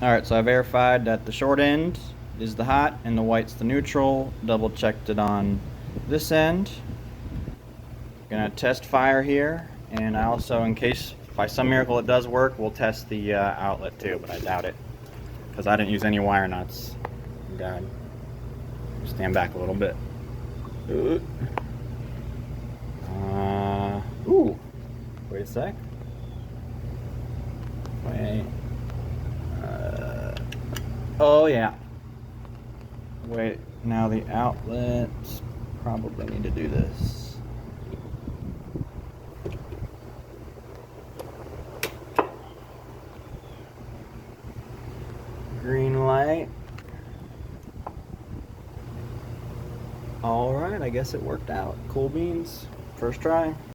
Alright, so I verified that the short end is the hot and the white's the neutral. Double checked it on this end. Gonna test fire here, and I also, in case by some miracle it does work, we'll test the outlet too, but I doubt it because I didn't use any wire nuts. God, stand back a little bit. Ooh, wait a sec. Wait. Oh yeah. Wait, now the outlets probably need to do this. Green light. Alright, I guess it worked out. Cool beans. First try.